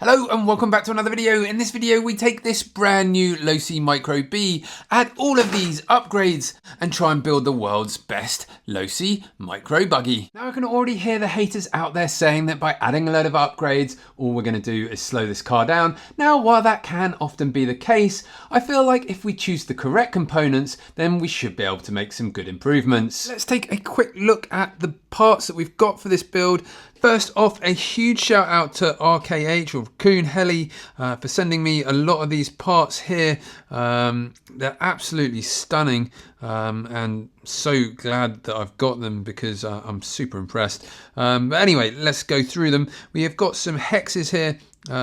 Hello and welcome back to another video. In this video we take this brand new Losi Micro-B, add all of these upgrades and try and build the world's best Losi Micro buggy. Now I can already hear the haters out there saying that by adding a load of upgrades all we're going to do is slow this car down. Now while that can often be the case, I feel like if we choose the correct components then we should be able to make some good improvements. Let's take a quick look at the parts that we've got for this build. First off, a huge shout out to RKH or Raccoon Heli for sending me a lot of these parts here. They're absolutely stunning and so glad that I've got them because I'm super impressed. But anyway, let's go through them. We have got some hexes here.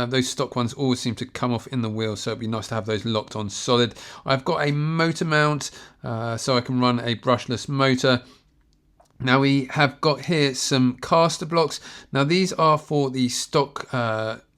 Those stock ones always seem to come off in the wheel, so it'd be nice to have those locked on solid. I've got a motor mount so I can run a brushless motor. Now we have got here some caster blocks. Now these are for the stock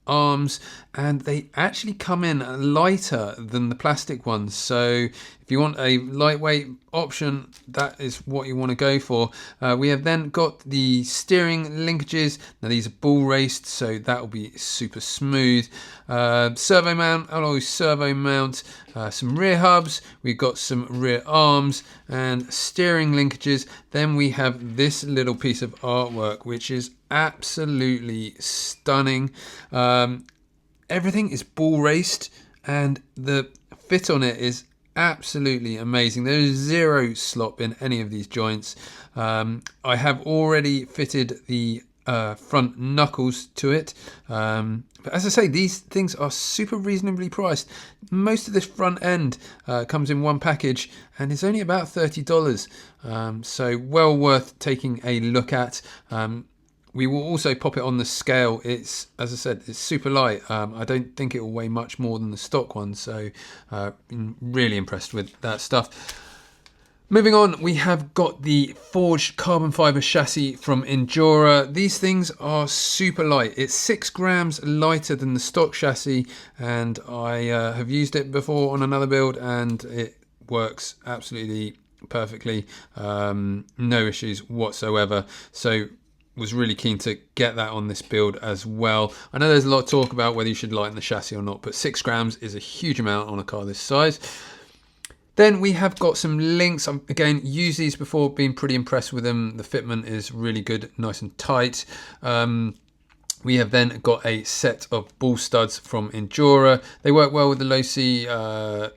arms and they actually come in lighter than the plastic ones. So if you want a lightweight option, that is what you want to go for. We have then got the steering linkages. Now these are ball raced, so that will be super smooth. Servo mount, alloy servo mount, some rear hubs. We've got some rear arms and steering linkages. Then we have this little piece of artwork, which is absolutely stunning. Everything is ball raced and the fit on it is absolutely amazing. There is zero slop in any of these joints. I have already fitted the front knuckles to it, but as I say, these things are super reasonably priced. Most of this front end comes in one package and is only about $30, so well worth taking a look at. We will also pop it on the scale. It's, as I said, it's super light. I don't think it will weigh much more than the stock one, so been really impressed with that stuff. Moving on, we have got the forged carbon fiber chassis from Endura. These things are super light. It's 6 grams lighter than the stock chassis, and I have used it before on another build and it works absolutely perfectly. No issues whatsoever. So was really keen to get that on this build as well. I know there's a lot of talk about whether you should lighten the chassis or not, but 6 grams is a huge amount on a car this size. Then we have got some links. Again, used these before, been pretty impressed with them. The fitment is really good, nice and tight. We have then got a set of ball studs from Endura. They work well with the Losi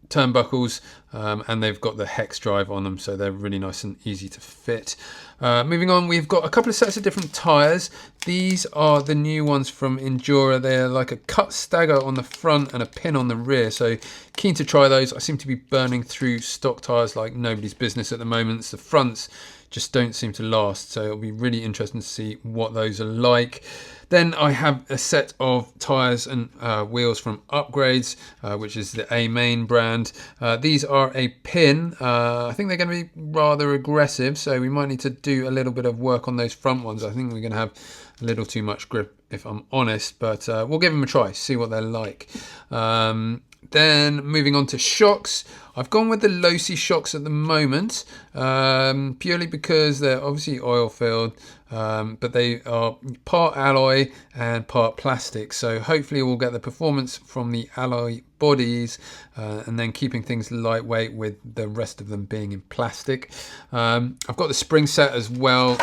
turnbuckles, and they've got the hex drive on them, so they're really nice and easy to fit. Moving on, we've got a couple of sets of different tyres. These are the new ones from Endura. They're like a cut stagger on the front and a pin on the rear, so keen to try those. I seem to be burning through stock tyres like nobody's business at the moment. The fronts just don't seem to last, so it'll be really interesting to see what those are like. Then I have a set of tyres and wheels from Upgrades, which is the A-Main brand. These are a pin. I think they're going to be rather aggressive, so we might need to do a little bit of work on those front ones. I think we're going to have a little too much grip, if I'm honest, but we'll give them a try, see what they're like. Then moving on to shocks, I've gone with the Losi shocks at the moment, purely because they're obviously oil filled, but they are part alloy and part plastic. So hopefully we'll get the performance from the alloy bodies and then keeping things lightweight with the rest of them being in plastic. I've got the spring set as well,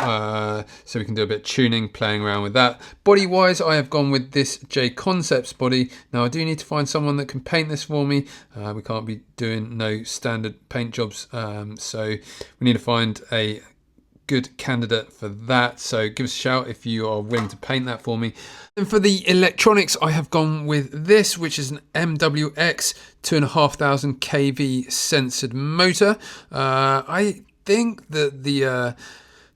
so we can do a bit of tuning, playing around with that. Body wise, I have gone with this J Concepts body. Now I do need to find someone that can paint this for me. We can't be doing no standard paint jobs, so we need to find a good candidate for that, so give us a shout if you are willing to paint that for me. And for the electronics, I have gone with this, which is an MWX 2500 kV censored motor. I think that the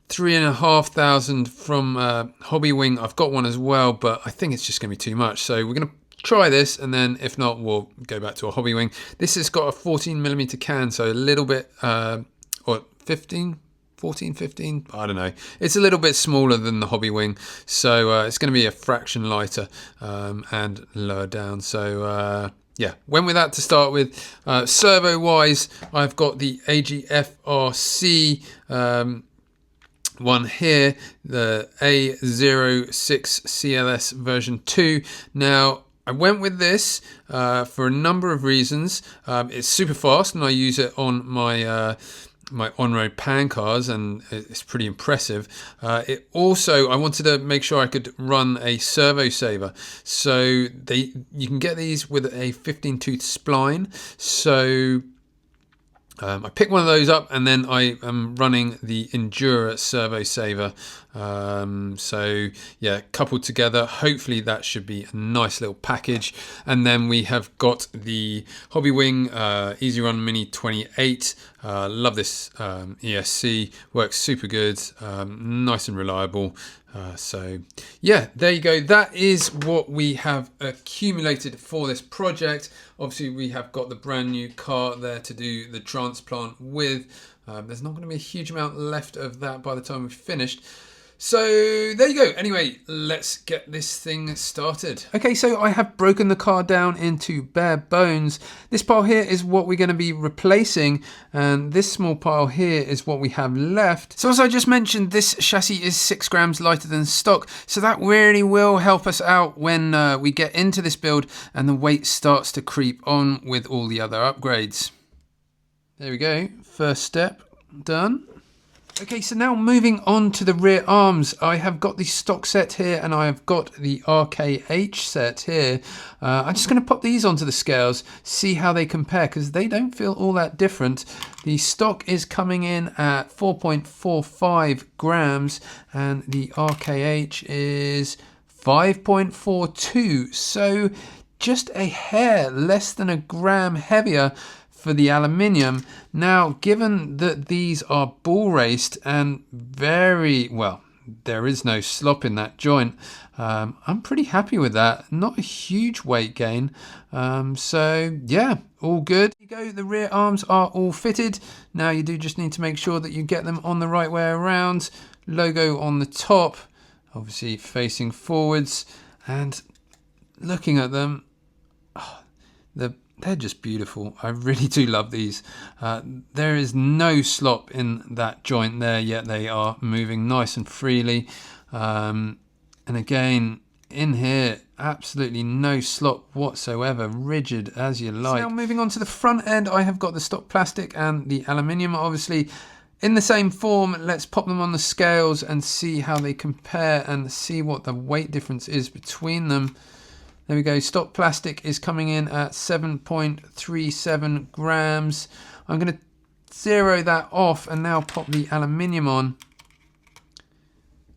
3500 from Hobby Wing, I've got one as well, but I think it's just going to be too much, so we're going to try this, and then if not, we'll go back to a Hobby Wing. This has got a 14mm can, so a little bit, or 15, I don't know. It's a little bit smaller than the Hobby Wing, so it's going to be a fraction lighter and lower down. So yeah, went with that to start with. Servo wise, I've got the AGFRC one here, the A06 CLS version 2. Now, I went with this for a number of reasons. It's super fast, and I use it on my my on-road pan cars, and it's pretty impressive. It also, I wanted to make sure I could run a servo saver. So you can get these with a 15-tooth spline. So I picked one of those up, and then I am running the Endura servo saver. So yeah, coupled together, hopefully that should be a nice little package. And then we have got the Hobbywing Easy Run Mini 28. Love this ESC, works super good, nice and reliable. So yeah, there you go. That is what we have accumulated for this project. Obviously, we have got the brand new car there to do the transplant with. There's not going to be a huge amount left of that by the time we've finished. So there you go. Anyway, let's get this thing started. Okay, so I have broken the car down into bare bones. This pile here is what we're going to be replacing, and this small pile here is what we have left. So as I just mentioned, this chassis is 6 grams lighter than stock, so that really will help us out when we get into this build and the weight starts to creep on with all the other upgrades. There we go, first step done. Okay, so now moving on to the rear arms, I have got the stock set here and I have got the RKH set here. I'm just going to pop these onto the scales, see how they compare, because they don't feel all that different. The stock is coming in at 4.45 grams and the RKH is 5.42, so just a hair less than a gram heavier for the aluminium. Now, given that these are ball raced and very well, there is no slop in that joint, I'm pretty happy with that. Not a huge weight gain, so yeah, all good. There you go, the rear arms are all fitted. Now you do just need to make sure that you get them on the right way around. Logo on the top, obviously facing forwards, and looking at them, they're just beautiful. I really do love these. There is no slop in that joint there, yet they are moving nice and freely. And again, in here, absolutely no slop whatsoever, rigid as you like. So now moving on to the front end, I have got the stock plastic and the aluminium, obviously in the same form. Let's pop them on the scales and see how they compare and see what the weight difference is between them. There we go, stock plastic is coming in at 7.37 grams. I'm going to zero that off and now pop the aluminium on.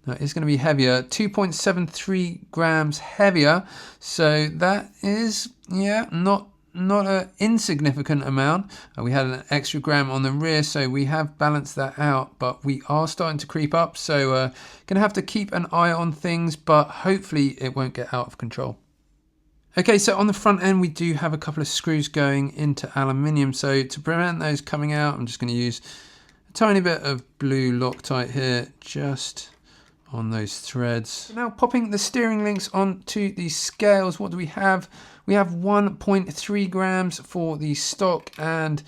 That is going to be heavier, 2.73 grams heavier. So that is, yeah, not an insignificant amount. We had an extra gram on the rear, so we have balanced that out, but we are starting to creep up. So going to have to keep an eye on things, but hopefully it won't get out of control. Okay, so on the front end, we do have a couple of screws going into aluminium. So to prevent those coming out, I'm just going to use a tiny bit of blue Loctite here, just on those threads. Now popping the steering links onto the scales, what do we have? We have 1.3 grams for the stock and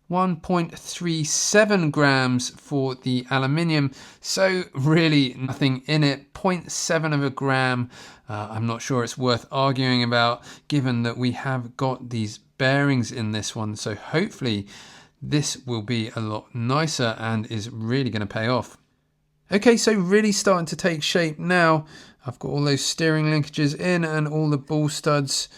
1.37 grams for the aluminium, so really nothing in it, 0.7 of a gram. I'm not sure it's worth arguing about, given that we have got these bearings in this one, so hopefully this will be a lot nicer and is really going to pay off. Okay, so really starting to take shape now. I've got all those steering linkages in and all the ball studs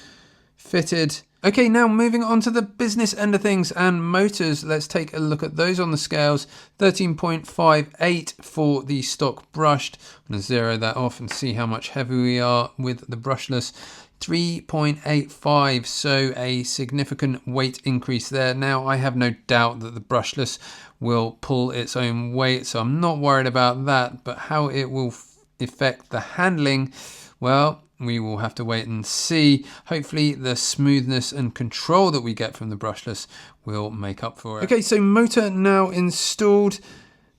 fitted. Okay, now moving on to the business end of things and motors. Let's take a look at those on the scales. 13.58 for the stock brushed. I'm going to zero that off and see how much heavier we are with the brushless. 3.85, so a significant weight increase there. Now, I have no doubt that the brushless will pull its own weight, so I'm not worried about that, but how it will affect the handling, well, we will have to wait and see. Hopefully the smoothness and control that we get from the brushless will make up for it. Okay, so motor now installed.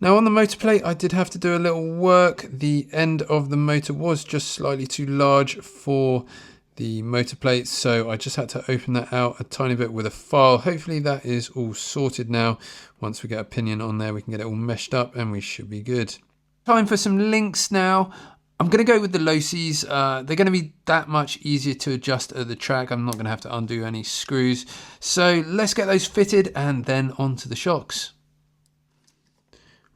Now on the motor plate, I did have to do a little work. The end of the motor was just slightly too large for the motor plate, so I just had to open that out a tiny bit with a file. Hopefully that is all sorted now. Once we get a pinion on there, we can get it all meshed up and we should be good. Time for some links now. I'm going to go with the Losis. They're going to be that much easier to adjust at the track. I'm not going to have to undo any screws. So let's get those fitted and then onto the shocks.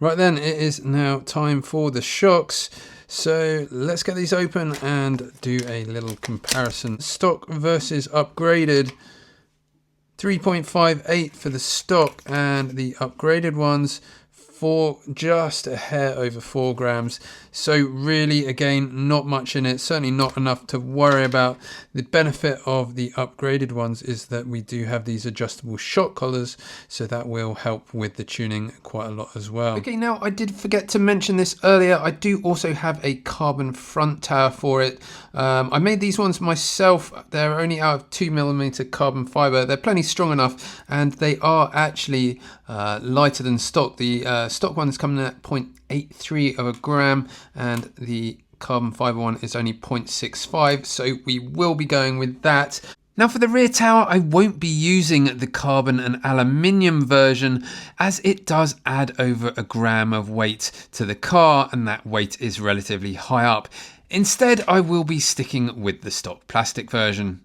Right then, it is now time for the shocks. So let's get these open and do a little comparison. Stock versus upgraded. 3.58 for the stock, and the upgraded ones for just a hair over 4 grams. So really, again, not much in it, certainly not enough to worry about. The benefit of the upgraded ones is that we do have these adjustable shock collars, so that will help with the tuning quite a lot as well. Okay, now I did forget to mention this earlier. I do also have a carbon front tower for it. I made these ones myself. They're only out of 2mm carbon fiber. They're plenty strong enough, and they are actually lighter than stock. The stock one is coming in at 0.83 of a gram, and the carbon fiber one is only 0.65, so we will be going with that. Now for the rear tower, I won't be using the carbon and aluminium version, as it does add over a gram of weight to the car, and that weight is relatively high up. Instead, I will be sticking with the stock plastic version.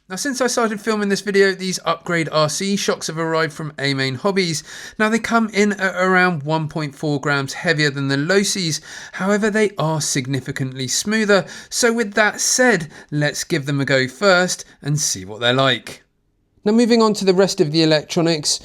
Now, since I started filming this video, these upgrade RC shocks have arrived from A-Main Hobbies. Now, they come in at around 1.4 grams heavier than the Losis. However, they are significantly smoother. So with that said, let's give them a go first and see what they're like. Now moving on to the rest of the electronics,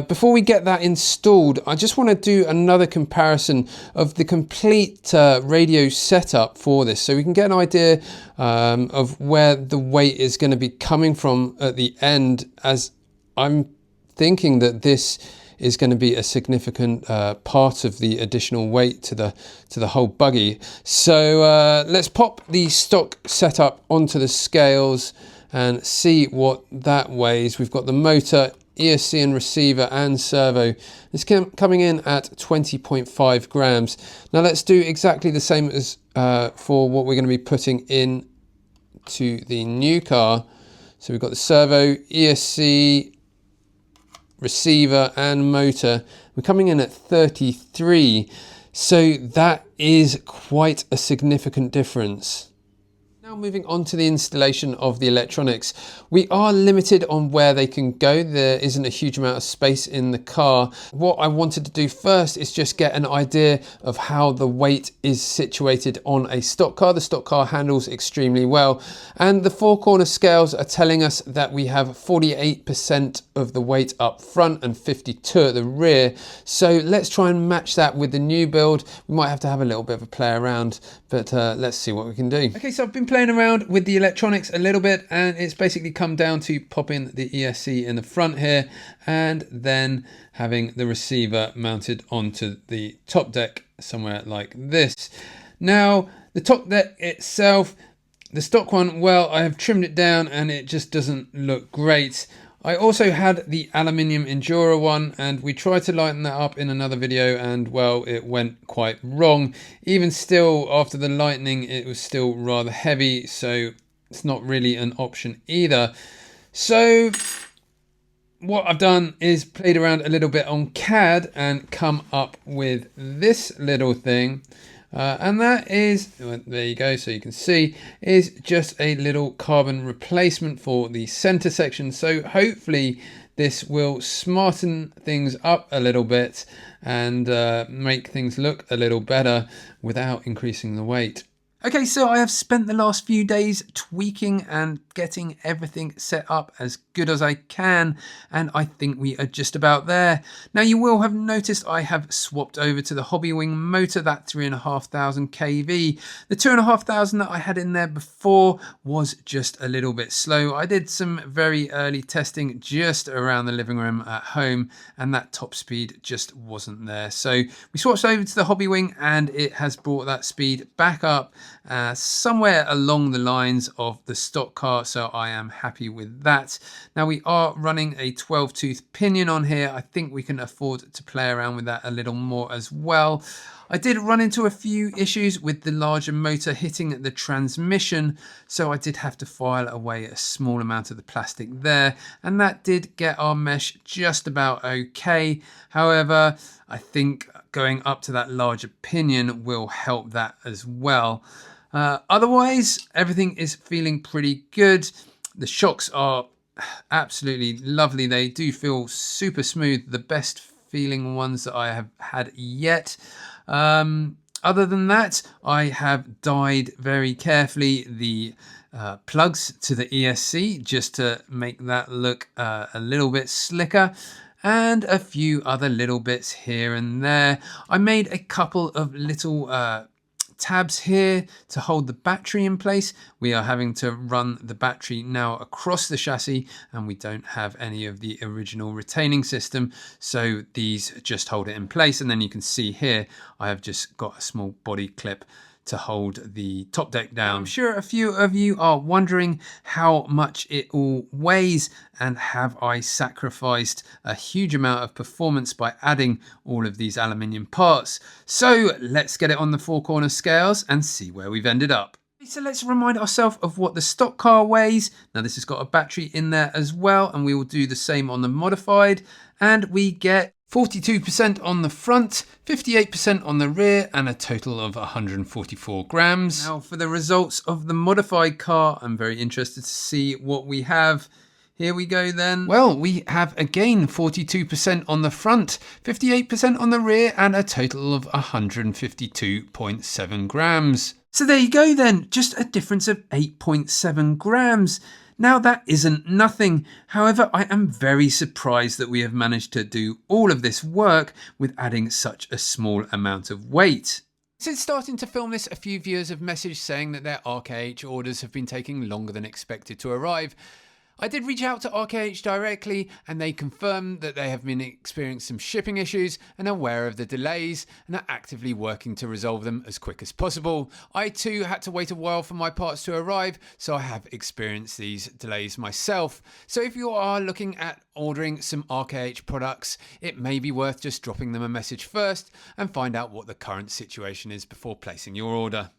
before we get that installed, I just want to do another comparison of the complete radio setup for this, so we can get an idea of where the weight is going to be coming from at the end, as I'm thinking that this is going to be a significant part of the additional weight to the whole buggy. So let's pop the stock setup onto the scales and see what that weighs. We've got the motor, ESC and receiver and servo. It's coming in at 20.5 grams. Now let's do exactly the same as for what we're going to be putting in to the new car. So we've got the servo, ESC, receiver and motor. We're coming in at 33. So that is quite a significant difference. Now moving on to the installation of the electronics. We are limited on where they can go. There isn't a huge amount of space in the car. What I wanted to do first is just get an idea of how the weight is situated on a stock car. The stock car handles extremely well, and the four corner scales are telling us that we have 48% of the weight up front and 52 at the rear. So let's try and match that with the new build. We might have to have a little bit of a play around, but let's see what we can do. Okay, so I've been playing around with the electronics a little bit, and it's basically come down to popping the ESC in the front here and then having the receiver mounted onto the top deck somewhere like this. Now the top deck itself, the stock one, well, I have trimmed it down and it just doesn't look great. I also had the aluminium Enduro one, and we tried to lighten that up in another video, and well, it went quite wrong. Even still, after the lightening, it was still rather heavy, so it's not really an option either. So what I've done is played around a little bit on CAD and come up with this little thing. And that is, there you go, so you can see, is just a little carbon replacement for the center section. So hopefully this will smarten things up a little bit and make things look a little better without increasing the weight. Okay, so I have spent the last few days tweaking and getting everything set up as good as I can, and I think we are just about there. Now you will have noticed I have swapped over to the Hobbywing motor, that 3,500 kV. The 2,500 that I had in there before was just a little bit slow. I did some very early testing just around the living room at home, and that top speed just wasn't there. So we switched over to the Hobbywing, and it has brought that speed back up somewhere along the lines of the stock car far, so I am happy with that. Now we are running a 12-tooth pinion on here. I think we can afford to play around with that a little more as well. I did run into a few issues with the larger motor hitting the transmission, so I did have to file away a small amount of the plastic there, and that did get our mesh just about okay. However, I think going up to that larger pinion will help that as well. Otherwise, everything is feeling pretty good. The shocks are absolutely lovely. They do feel super smooth, the best feeling ones that I have had yet. Other than that, I have dyed very carefully the plugs to the ESC just to make that look a little bit slicker, and a few other little bits here and there. I made a couple of little tabs here to hold the battery in place. We are having to run the battery now across the chassis, and we don't have any of the original retaining system, so these just hold it in place. And then you can see here I have just got a small body clip to hold the top deck down. I'm sure a few of you are wondering how much it all weighs, and have I sacrificed a huge amount of performance by adding all of these aluminium parts? So let's get it on the 4-corner scales and see where we've ended up. So let's remind ourselves of what the stock car weighs. Now this has got a battery in there as well, and we will do the same on the modified, and we get 42% on the front, 58% on the rear, and a total of 144 grams. Now for the results of the modified car, I'm very interested to see what we have. Here we go then. Well, we have again 42% on the front, 58% on the rear, and a total of 152.7 grams. So there you go then, just a difference of 8.7 grams. Now that isn't nothing. However, I am very surprised that we have managed to do all of this work with adding such a small amount of weight. Since starting to film this, a few viewers have messaged saying that their RKH orders have been taking longer than expected to arrive. I did reach out to RKH directly, and they confirmed that they have been experiencing some shipping issues and are aware of the delays and are actively working to resolve them as quick as possible. I too had to wait a while for my parts to arrive, so I have experienced these delays myself. So if you are looking at ordering some RKH products, it may be worth just dropping them a message first and find out what the current situation is before placing your order.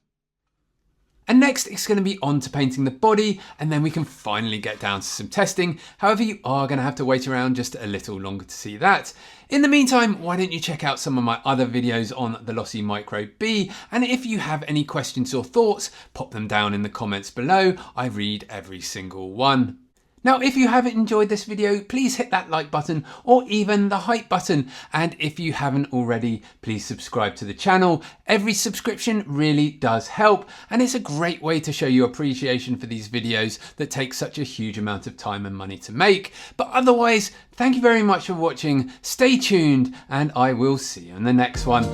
And next it's going to be on to painting the body, and then we can finally get down to some testing. However, you are going to have to wait around just a little longer to see that. In the meantime, why don't you check out some of my other videos on the Losi Micro-B, and if you have any questions or thoughts, pop them down in the comments below. I read every single one. Now, if you have enjoyed this video, please hit that like button or even the hype button. And if you haven't already, please subscribe to the channel. Every subscription really does help, and it's a great way to show your appreciation for these videos that take such a huge amount of time and money to make. But otherwise, thank you very much for watching. Stay tuned, and I will see you in the next one.